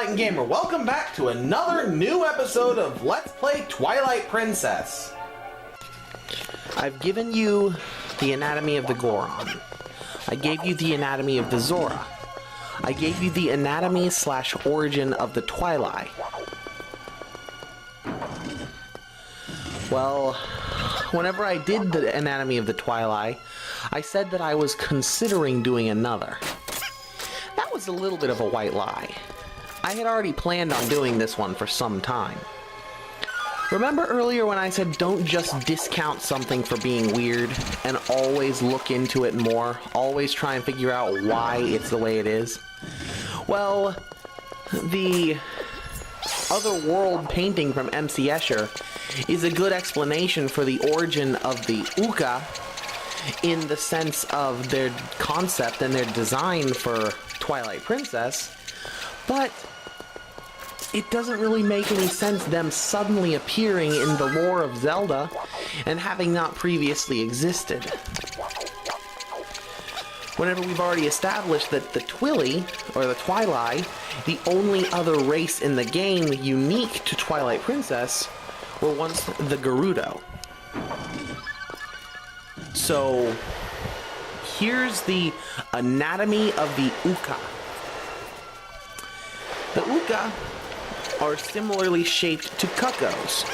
Enlightened Gamer. Welcome back to another new episode of Let's Play Twilight Princess. I've given you the anatomy of the Goron. I gave you the anatomy of the Zora. I gave you the anatomy / origin of the Twilight. Well, whenever I did the anatomy of the Twilight, I said that I was considering doing another. That was a little bit of a white lie. I had already planned on doing this one for some time. Remember earlier when I said don't just discount something for being weird and always look into it more, always try and figure out why it's the way it is? Well, the other world painting from MC Escher is a good explanation for the origin of the Oocca in the sense of their concept and their design for Twilight Princess, but it doesn't really make any sense them suddenly appearing in the lore of Zelda and having not previously existed. Whenever we've already established that the Twilly, or the Twilight, the only other race in the game unique to Twilight Princess, were once the Gerudo. So, here's the anatomy of the Oocca. The Oocca are similarly shaped to cuckoos,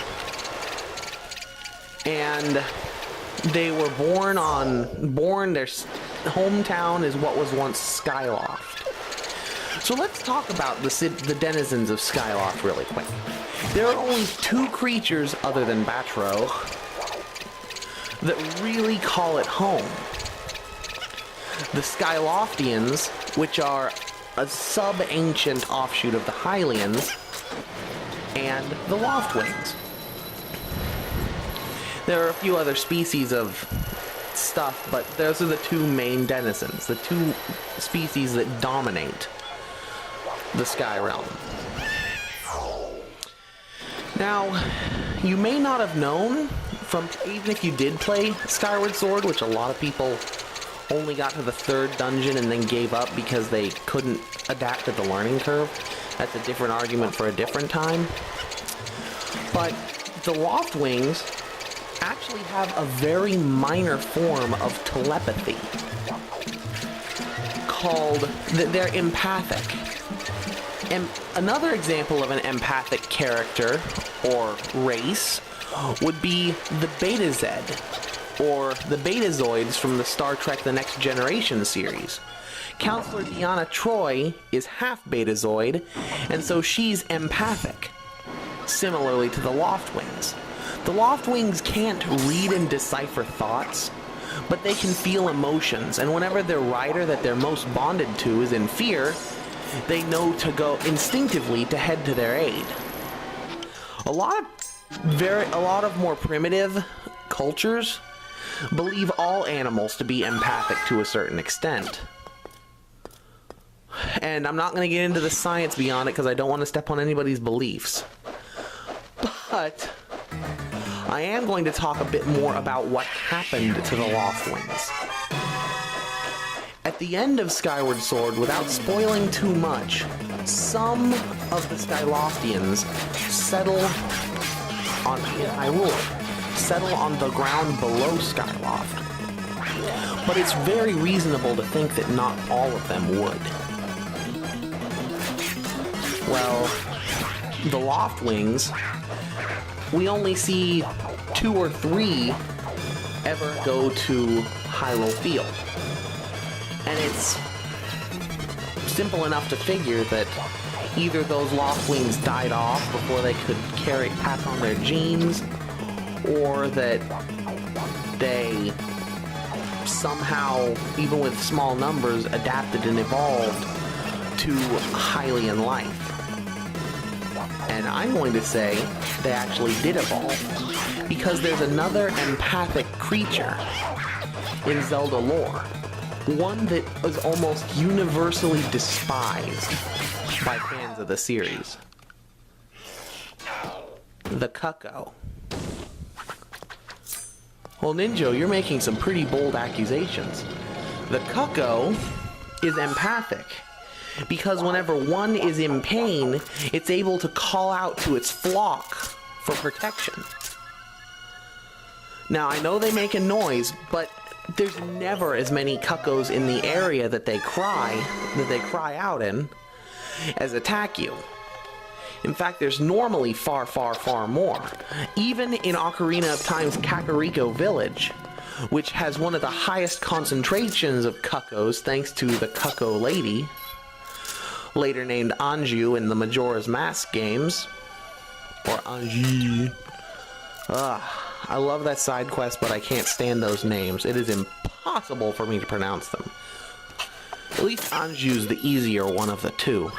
and they were born their hometown is what was once Skyloft. So let's talk about the denizens of Skyloft really quick. There are only two creatures other than Batro that really call it home. The Skyloftians, which are a sub-ancient offshoot of the Hylians, and the Loftwings. There are a few other species of stuff, but those are the two main denizens, the two species that dominate the Sky Realm. Now, you may not have known, even if you did play Skyward Sword, which a lot of people only got to the 3rd dungeon and then gave up because they couldn't adapt to the learning curve. That's a different argument for a different time. But the Loftwings actually have a very minor form of telepathy called they're empathic. And another example of an empathic character or race would be the Beta Z, or the Betazoids from the Star Trek The Next Generation series. Counselor Deanna Troi is half Betazoid, and so she's empathic, similarly to the Loftwings. The Loftwings can't read and decipher thoughts, but they can feel emotions, and whenever their rider that they're most bonded to is in fear, they know to go instinctively to head to their aid. A lot of more primitive cultures believe all animals to be empathic to a certain extent. And I'm not going to get into the science beyond it because I don't want to step on anybody's beliefs. But I am going to talk a bit more about what happened to the Loftwings. At the end of Skyward Sword, without spoiling too much, some of the Skyloftians settle on Hyrule. Settle on the ground below Skyloft. But it's very reasonable to think that not all of them would. Well, the Loftwings, we only see 2 or 3 ever go to Hyrule Field. And it's simple enough to figure that either those Loftwings died off before they could pass on their genes, or that they somehow, even with small numbers, adapted and evolved to Hylian life. And I'm going to say they actually did evolve, because there's another empathic creature in Zelda lore, one that was almost universally despised by fans of the series. The Cucko. Well, Ninjo, you're making some pretty bold accusations. The Cucko is empathic, because whenever one is in pain, it's able to call out to its flock for protection. Now, I know they make a noise, but there's never as many cuckoos in the area that they cry out in as attack you. In fact, there's normally far, far, far more. Even in Ocarina of Time's Kakariko Village, which has one of the highest concentrations of cuckoos thanks to the Cuckoo Lady, later named Anju in the Majora's Mask games, or Anju. I love that side quest, but I can't stand those names. It is impossible for me to pronounce them. At least Anju's the easier one of the two.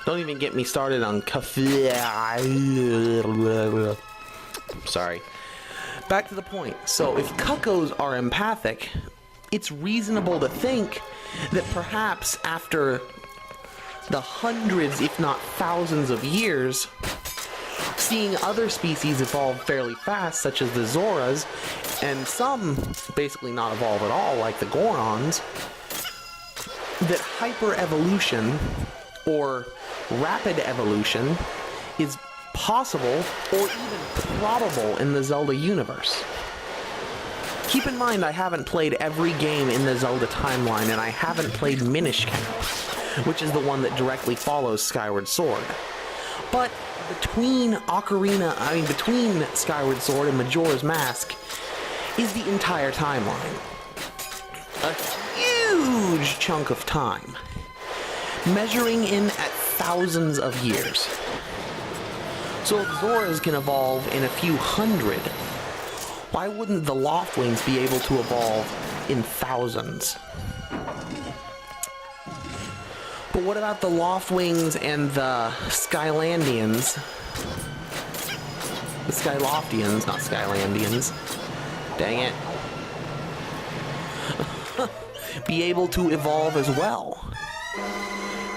Don't even get me started on Sorry. Back to the point. So if cuckoos are empathic, it's reasonable to think that perhaps after the hundreds, if not thousands of years, seeing other species evolve fairly fast, such as the Zoras, and some basically not evolve at all, like the Gorons, that hyper-evolution, or rapid evolution, is possible or even probable in the Zelda universe. Keep in mind I haven't played every game in the Zelda timeline, and I haven't played Minish Cap, which is the one that directly follows Skyward Sword. But between Skyward Sword and Majora's Mask is the entire timeline. A huge chunk of time, measuring in at thousands of years. So if Zoras can evolve in a few hundred, why wouldn't the Loftwings be able to evolve in thousands? But what about the Loftwings and the Skylandians? The Skyloftians, not Skylandians. Dang it. Be able to evolve as well.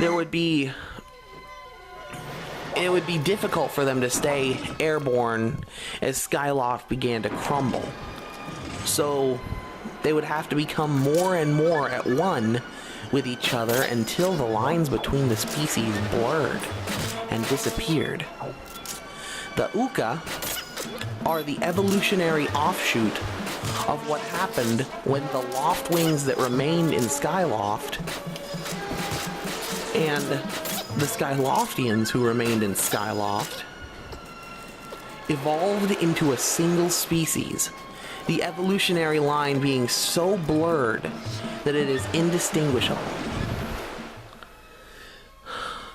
It would be difficult for them to stay airborne as Skyloft began to crumble. So they would have to become more and more at one with each other until the lines between the species blurred and disappeared. The Oocca are the evolutionary offshoot of what happened when the Loftwings that remained in Skyloft and the Skyloftians who remained in Skyloft evolved into a single species, the evolutionary line being so blurred that it is indistinguishable.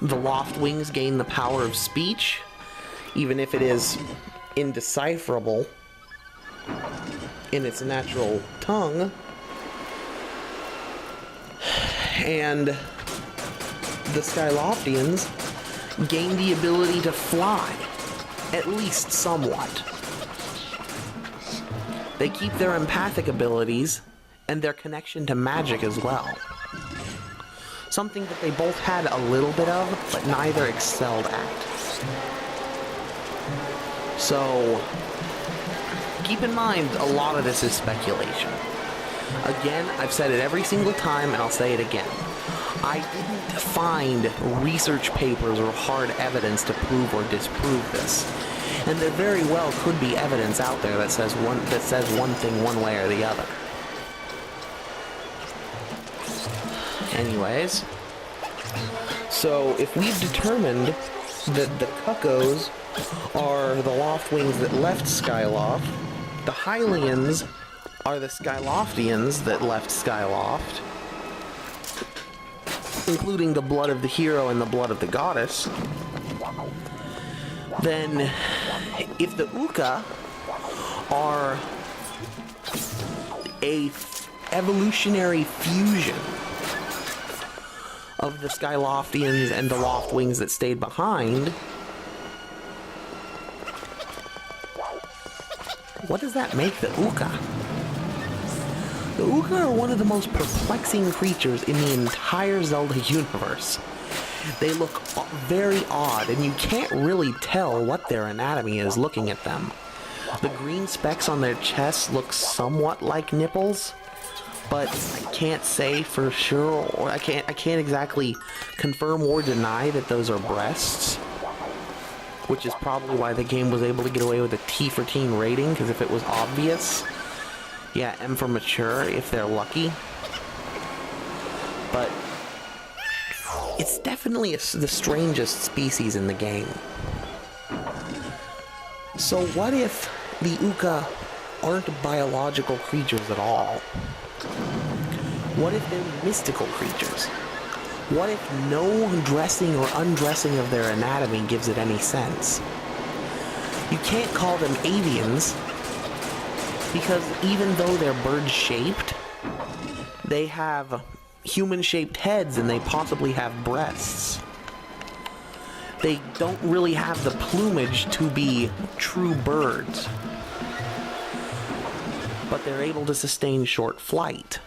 The Loftwings gain the power of speech, even if it is indecipherable in its natural tongue, and the Skyloftians gain the ability to fly, at least somewhat. They keep their empathic abilities and their connection to magic as well. Something that they both had a little bit of, but neither excelled at. So, keep in mind, a lot of this is speculation. Again, I've said it every single time, and I'll say it again. I didn't find research papers or hard evidence to prove or disprove this. And there very well could be evidence out there that says one thing one way or the other. Anyways, so if we've determined that the Cuckoos are the Loftwings that left Skyloft, the Hylians are the Skyloftians that left Skyloft, including the blood of the hero and the blood of the goddess, then if the Oocca are a evolutionary fusion of the Skyloftians and the Loftwings that stayed behind, what does that make the Oocca? The Oocca are one of the most perplexing creatures in the entire Zelda universe. They look very odd, and you can't really tell what their anatomy is looking at them. The green specks on their chests look somewhat like nipples, but I can't say for sure, or I can't exactly confirm or deny that those are breasts, which is probably why the game was able to get away with a T for teen rating, because if it was obvious, yeah, M for mature if they're lucky. But it's definitely the strangest species in the game. So what if the Oocca aren't biological creatures at all? What if they're mystical creatures? What if no dressing or undressing of their anatomy gives it any sense? You can't call them avians, because even though they're bird-shaped, they have human-shaped heads and they possibly have breasts. They don't really have the plumage to be true birds, but they're able to sustain short flight.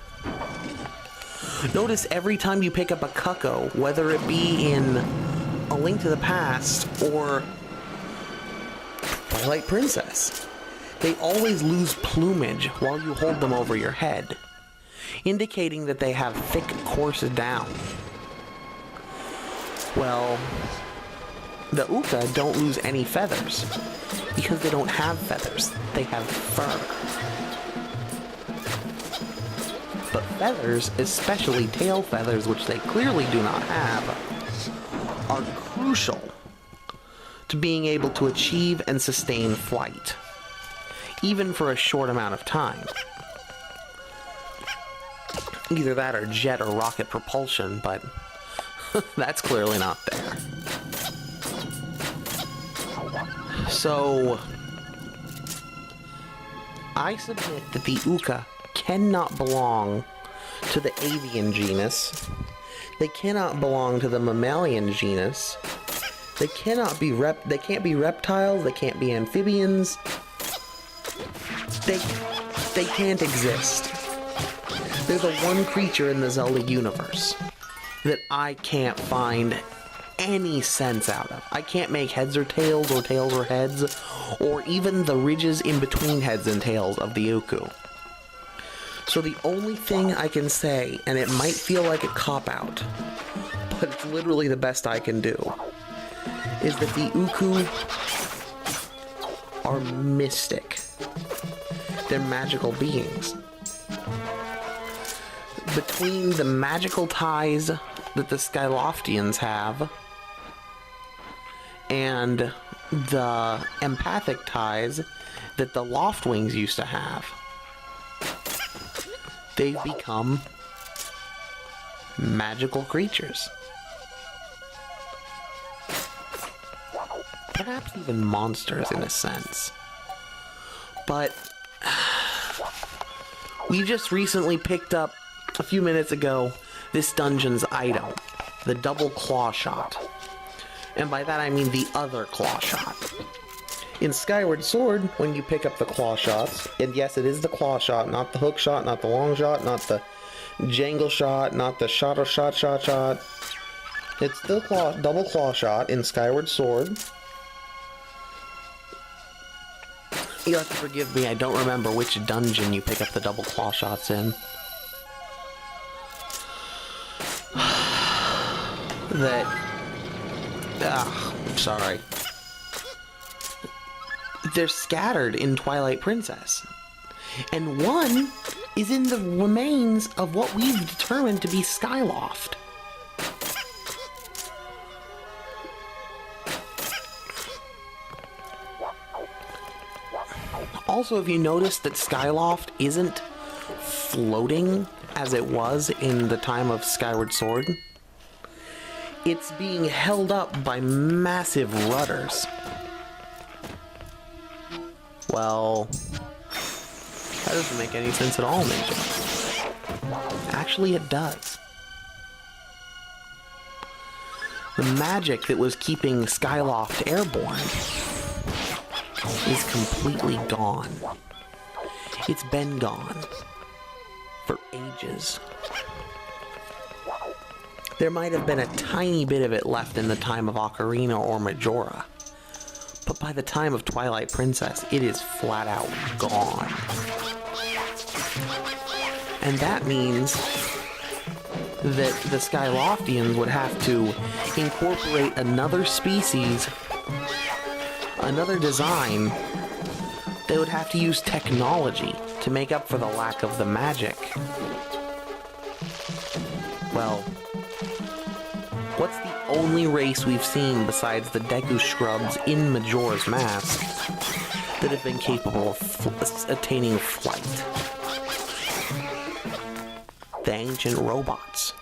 Notice every time you pick up a cucko, whether it be in A Link to the Past or Twilight Princess, they always lose plumage while you hold them over your head, indicating that they have thick, coarse down. Well, the Oocca don't lose any feathers, because they don't have feathers, they have fur. But feathers, especially tail feathers, which they clearly do not have, are crucial to being able to achieve and sustain flight, even for a short amount of time. Either that or jet or rocket propulsion, but that's clearly not there. So, I submit that the Oocca cannot belong to the avian genus. They cannot belong to the mammalian genus. They cannot be they can't be reptiles, they can't be amphibians. They can't exist. They're the one creature in the Zelda universe that I can't find any sense out of. I can't make heads or tails or heads, or even the ridges in between heads and tails of the Oocca. So the only thing I can say, and it might feel like a cop-out, but it's literally the best I can do, is that the Oocca are mystic. They're magical beings. Between the magical ties that the Skyloftians have and the empathic ties that the Loftwings used to have, they've become magical creatures. Perhaps even monsters in a sense. But we just recently picked up, a few minutes ago, this dungeon's item, the double claw shot. And by that I mean the other claw shot. In Skyward Sword, when you pick up the claw shots, and yes, it is the claw shot, not the hook shot, not the long shot, not the jangle shot, not the shot. It's the double claw shot in Skyward Sword. You'll have to forgive me, I don't remember which dungeon you pick up the double claw shots in. Sorry. They're scattered in Twilight Princess. And one is in the remains of what we've determined to be Skyloft. Also, have you noticed that Skyloft isn't floating as it was in the time of Skyward Sword? It's being held up by massive rudders. Well, that doesn't make any sense at all, Ninjo. Actually, it does. The magic that was keeping Skyloft airborne is completely gone. It's been gone for ages. There might have been a tiny bit of it left in the time of Ocarina or Majora, but by the time of Twilight Princess, it is flat out gone. And that means that the Skyloftians would have to incorporate another species, another design. They would have to use technology to make up for the lack of the magic. Well, what's the only race we've seen besides the Deku Scrubs in Majora's Mask that have been capable of attaining flight? The ancient robots.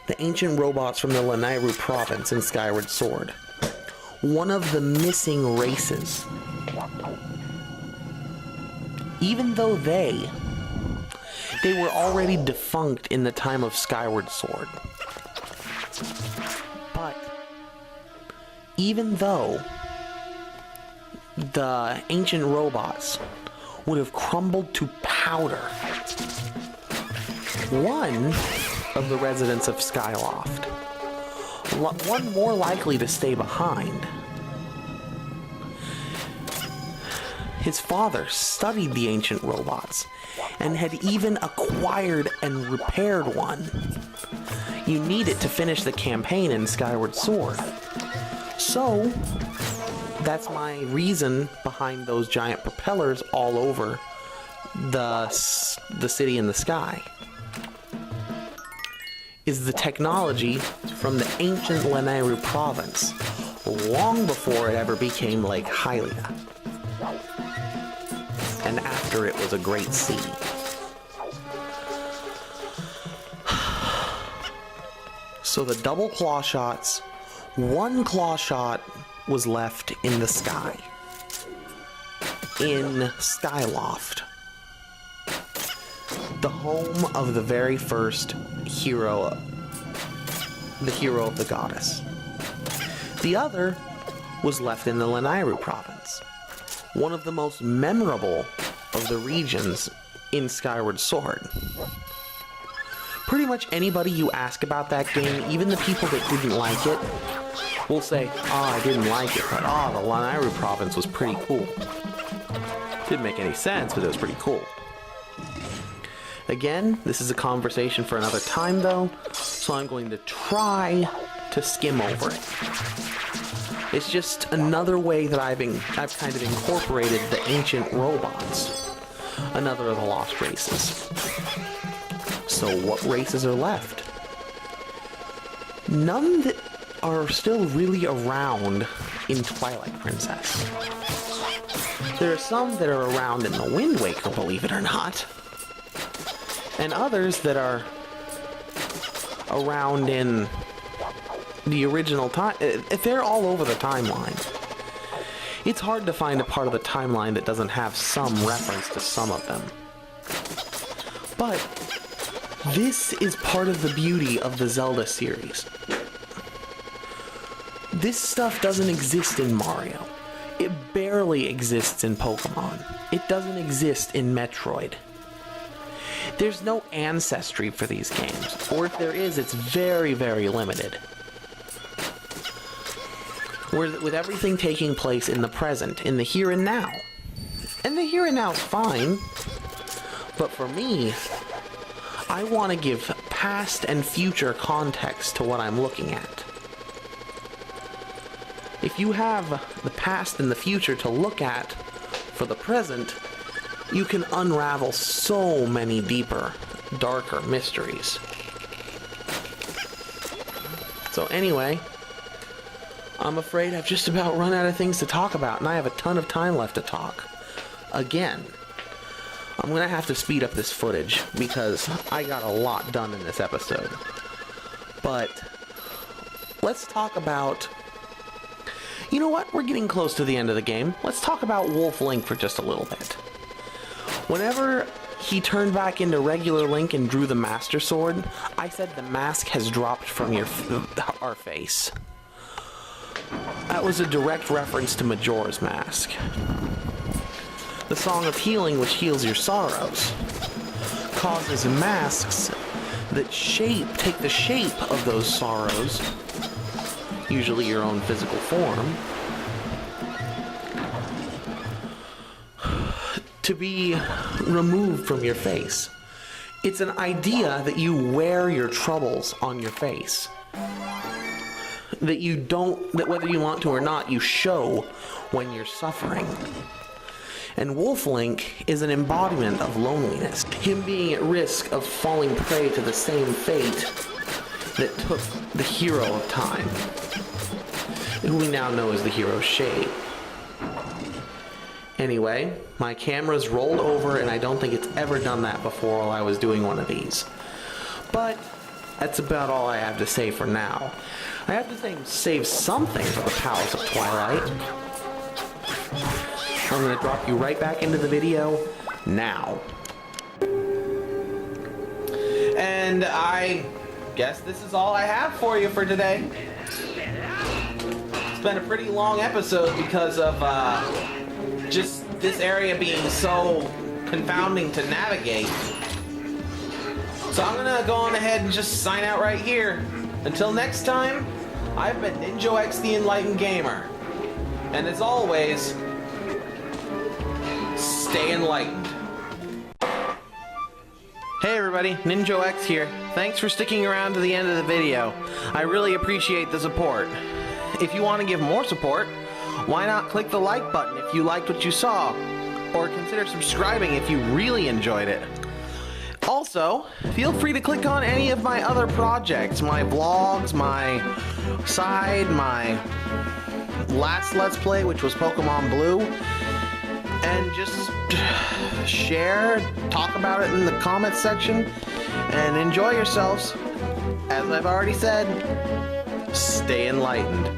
The ancient robots from the Lanayru province in Skyward Sword. One of the missing races. Even though they were already defunct in the time of Skyward Sword. But even though the ancient robots would have crumbled to powder, one of the residents of Skyloft, one more likely to stay behind, his father studied the ancient robots and had even acquired and repaired one. You need it to finish the campaign in Skyward Sword. So, that's my reason behind those giant propellers all over the city in the sky. Is the technology from the ancient Lanayru province, long before it ever became Lake Hylia. And after it was a great sea. So the double claw shots, one claw shot was left in the sky. In Skyloft. The home of the very first hero, the hero of the goddess. The other was left in the Lanayru province. One of the most memorable of the regions in Skyward Sword. Pretty much anybody you ask about that game, even the people that didn't like it, will say, I didn't like it, but the Lanayru province was pretty cool. Didn't make any sense, but it was pretty cool. Again, this is a conversation for another time though, so I'm going to try to skim over it. It's just another way that I've kind of incorporated the ancient robots. Another of the lost races. So what races are left? None that are still really around in Twilight Princess. There are some that are around in the Wind Waker, believe it or not. And others that are around in the original time. They're all over the timeline. It's hard to find a part of the timeline that doesn't have some reference to some of them. But this is part of the beauty of the Zelda series. This stuff doesn't exist in Mario. It barely exists in Pokemon. It doesn't exist in Metroid. There's no ancestry for these games, or if there is, it's very, very limited. With everything taking place in the present, in the here and now. And the here and now is fine, but for me, I want to give past and future context to what I'm looking at. If you have the past and the future to look at for the present, you can unravel so many deeper, darker mysteries. So anyway, I'm afraid I've just about run out of things to talk about, and I have a ton of time left to talk. Again, I'm gonna have to speed up this footage, because I got a lot done in this episode. But let's talk about... You know what? We're getting close to the end of the game. Let's talk about Wolf Link for just a little bit. Whenever he turned back into regular Link and drew the Master Sword, I said the mask has dropped from our face. That was a direct reference to Majora's Mask. The Song of Healing, which heals your sorrows, causes masks that take the shape of those sorrows, usually your own physical form, to be removed from your face. It's an idea that you wear your troubles on your face. That whether you want to or not, you show when you're suffering. And Wolf Link is an embodiment of loneliness. Him being at risk of falling prey to the same fate that took the hero of time, who we now know as the hero Shade. Anyway, my camera's rolled over and I don't think it's ever done that before while I was doing one of these. But that's about all I have to say for now. I have to save something for the Palace of Twilight. I'm going to drop you right back into the video now. And I guess this is all I have for you for today. It's been a pretty long episode because of just this area being so confounding to navigate. So I'm going to go on ahead and just sign out right here. Until next time, I've been Ninjo X the Enlightened Gamer. And as always, stay enlightened. Hey everybody, Ninjo X here. Thanks for sticking around to the end of the video. I really appreciate the support. If you want to give more support, why not click the like button if you liked what you saw, or consider subscribing if you really enjoyed it. Also, feel free to click on any of my other projects, my vlogs, my last Let's Play, which was Pokemon Blue, and just share, talk about it in the comments section, and enjoy yourselves. As I've already said, stay enlightened.